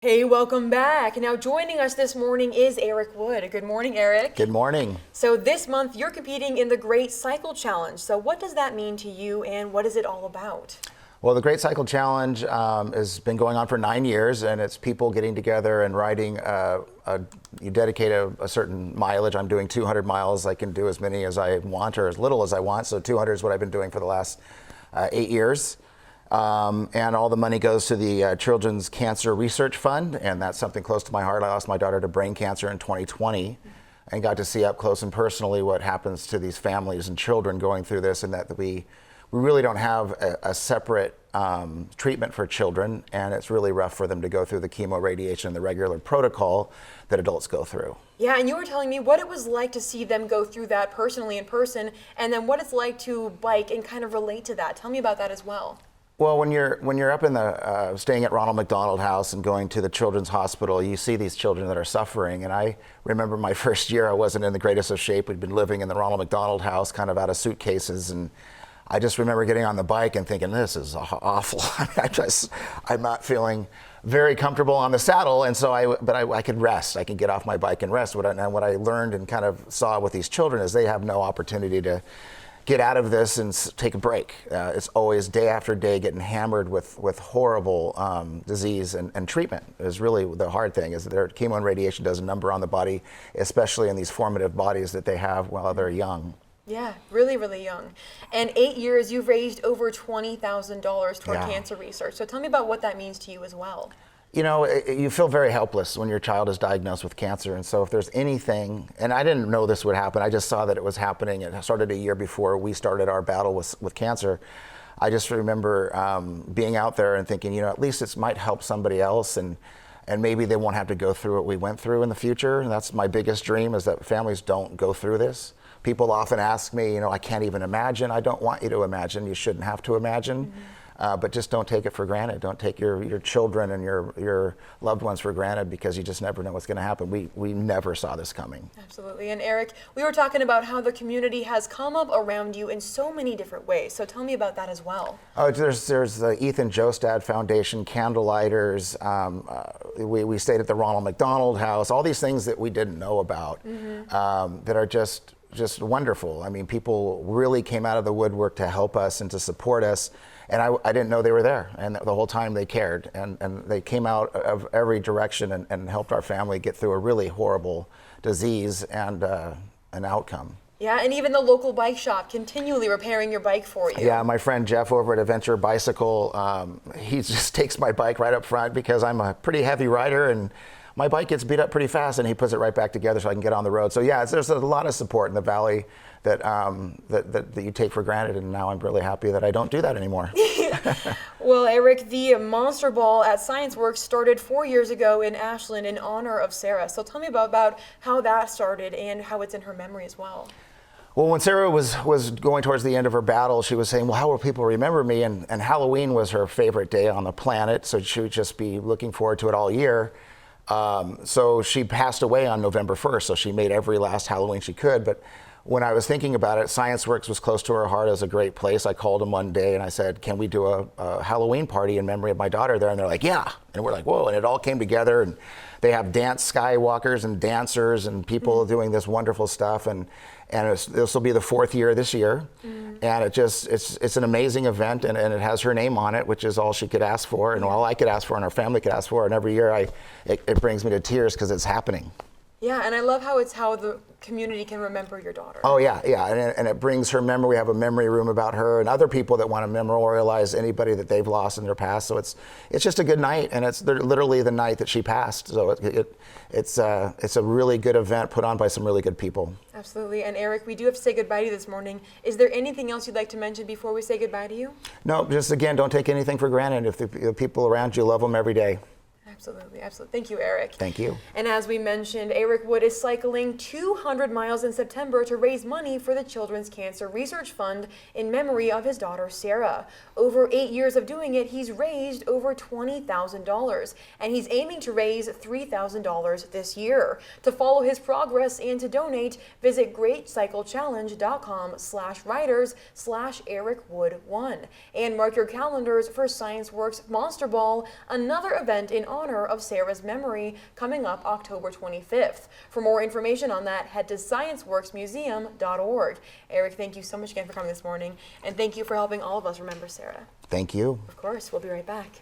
Hey, welcome back. Now joining us this morning is Eric Wood. Good morning, Eric. Good morning. So this month you're competing in the Great Cycle Challenge. So what does that mean to you and what is it all about? Well, the Great Cycle Challenge has been going on for 9 years, and it's people getting together and riding. You dedicate a certain mileage. I'm doing 200 miles. I can do as many as I want or as little as I want. So 200 is what I've been doing for the last 8 years. And all the money goes to the Children's Cancer Research Fund, and that's something close to my heart. I lost my daughter to brain cancer in 2020 and got to see up close and personally what happens to these families and children going through this, and that we really don't have a separate treatment for children, and it's really rough for them to go through the chemo, radiation, and the regular protocol that adults go through. Yeah, and you were telling me what it was like to see them go through that personally in person, and then what it's like to bike and kind of relate to that. Tell me about that as well. Well, when you're up in the staying at Ronald McDonald House and going to the Children's Hospital, you see these children that are suffering. And I remember my first year, I wasn't in the greatest of shape. We'd been living in the Ronald McDonald House, kind of out of suitcases, and I just remember getting on the bike and thinking, this is awful. I'm not feeling very comfortable on the saddle, and so I could rest. I could get off my bike and rest. What I learned and kind of saw with these children is they have no opportunity to get out of this and take a break. It's always day after day getting hammered with horrible disease, and treatment is really the hard thing. Is their chemo and radiation does a number on the body, especially in these formative bodies that they have while they're young. Yeah, really, really young. And 8 years, you've raised over $20,000 toward cancer research. So tell me about what that means to you as well. You know, you feel very helpless when your child is diagnosed with cancer. And so if there's anything, and I didn't know this would happen, I just saw that it was happening. It started a year before we started our battle with cancer. I just remember being out there and thinking, you know, at least it might help somebody else, and maybe they won't have to go through what we went through in the future. And that's my biggest dream, is that families don't go through this. People often ask me, you know, I can't even imagine. I don't want you to imagine. You shouldn't have to imagine. Mm-hmm. But just don't take it for granted. Don't take your children and your loved ones for granted, because you just never know what's going to happen. We never saw this coming. Absolutely. And Eric, we were talking about how the community has come up around you in so many different ways. So tell me about that as well. Oh, there's the Ethan Jostad Foundation, Candlelighters. We stayed at the Ronald McDonald House. All these things that we didn't know about, that are just wonderful. I mean, people really came out of the woodwork to help us and to support us. And I didn't know they were there. And the whole time they cared. And they came out of every direction and helped our family get through a really horrible disease and an outcome. Yeah, and even the local bike shop continually repairing your bike for you. Yeah, my friend Jeff over at Adventure Bicycle, he just takes my bike right up front, because I'm a pretty heavy rider and my bike gets beat up pretty fast, and he puts it right back together so I can get on the road. So yeah, there's a lot of support in the Valley that you take for granted, and now I'm really happy that I don't do that anymore. Well, Eric, the Monster Ball at ScienceWorks started 4 years ago in Ashland in honor of Sarah. So tell me about how that started and how it's in her memory as well. Well, when Sarah was going towards the end of her battle, she was saying, well, how will people remember me? And Halloween was her favorite day on the planet, so she would just be looking forward to it all year. So she passed away on November 1st, so she made every last Halloween she could. But when I was thinking about it, ScienceWorks was close to her heart as a great place. I called them one day and I said, can we do a Halloween party in memory of my daughter there? And they're like, yeah. And we're like, whoa. And it all came together, and they have dance skywalkers and dancers and people doing this wonderful stuff. And this will be the 4th year this year. And it's an amazing event, and it has her name on it, which is all she could ask for, and all I could ask for, and our family could ask for. And every year it brings me to tears, because it's happening. Yeah, and I love how it's how the community can remember your daughter. Oh yeah, and it brings her memory. We have a memory room about her, and other people that want to memorialize anybody that they've lost in their past. So it's just a good night, and it's literally the night that she passed. So it's a really good event put on by some really good people. Absolutely. And Eric, we do have to say goodbye to you this morning. Is there anything else you'd like to mention before we say goodbye to you? No, just again, don't take anything for granted. If the people around you, love them every day. Absolutely, absolutely. Thank you, Eric. Thank you. And as we mentioned, Eric Wood is cycling 200 miles in September to raise money for the Children's Cancer Research Fund in memory of his daughter, Sarah. Over 8 years of doing it, he's raised over $20,000, and he's aiming to raise $3,000 this year. To follow his progress and to donate, visit greatcyclechallenge.com/riders/EricWood1 and mark your calendars for ScienceWorks Monster Ball, another event in honor honor of Sarah's memory coming up October 25th. For more information on that, head to scienceworksmuseum.org. Eric, thank you so much again for coming this morning, and thank you for helping all of us remember Sarah. Thank you. Of course, we'll be right back.